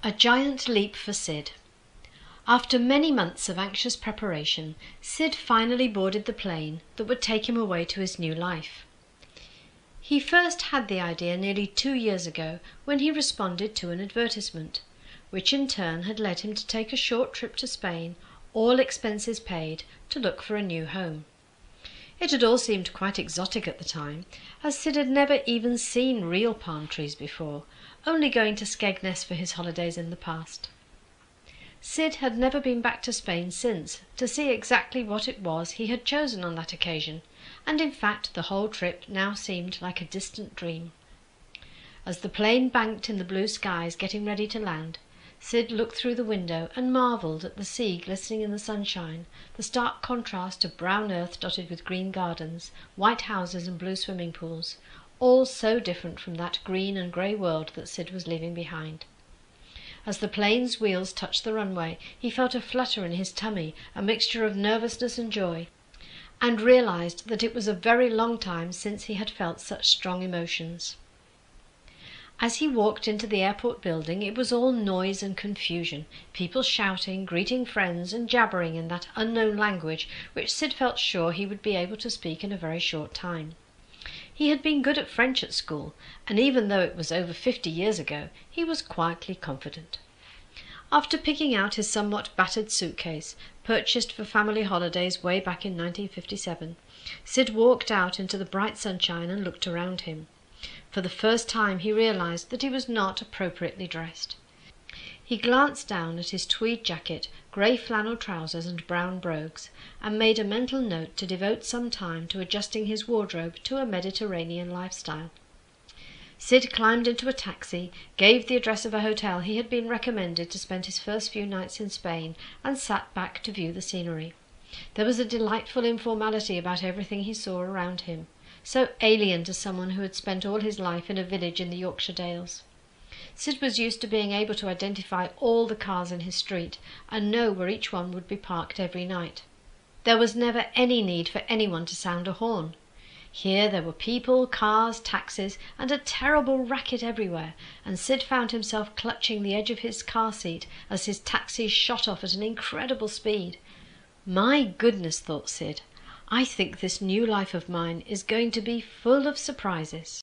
A giant leap for Sid. After many months of anxious preparation, Sid finally boarded the plane that would take him away to his new life. He first had the idea nearly 2 years ago when he responded to an advertisement, which in turn had led him to take a short trip to Spain, all expenses paid, to look for a new home. It had all seemed quite exotic at the time, as Sid had never even seen real palm trees before, only going to Skegness for his holidays in the past. Sid had never been back to Spain since, to see exactly what it was he had chosen on that occasion, and in fact the whole trip now seemed like a distant dream. As the plane banked in the blue skies getting ready to land, Sid looked through the window and marvelled at the sea glistening in the sunshine, the stark contrast of brown earth dotted with green gardens, white houses and blue swimming pools, all so different from that green and grey world that Sid was leaving behind. As the plane's wheels touched the runway, he felt a flutter in his tummy, a mixture of nervousness and joy, and realised that it was a very long time since he had felt such strong emotions. As he walked into the airport building, it was all noise and confusion, people shouting, greeting friends, and jabbering in that unknown language which Sid felt sure he would be able to speak in a very short time. He had been good at French at school, and even though it was over 50 years ago, he was quietly confident. After picking out his somewhat battered suitcase, purchased for family holidays way back in 1957, Sid walked out into the bright sunshine and looked around him. For the first time he realised that he was not appropriately dressed. He glanced down at his tweed jacket, grey flannel trousers and brown brogues, and made a mental note to devote some time to adjusting his wardrobe to a Mediterranean lifestyle. Sid climbed into a taxi, gave the address of a hotel he had been recommended to spend his first few nights in Spain, and sat back to view the scenery. There was a delightful informality about everything he saw around him, so alien to someone who had spent all his life in a village in the Yorkshire Dales. Sid was used to being able to identify all the cars in his street and know where each one would be parked every night. There was never any need for anyone to sound a horn. Here there were people, cars, taxis, and a terrible racket everywhere, and Sid found himself clutching the edge of his car seat as his taxi shot off at an incredible speed. My goodness, thought Sid, I think this new life of mine is going to be full of surprises.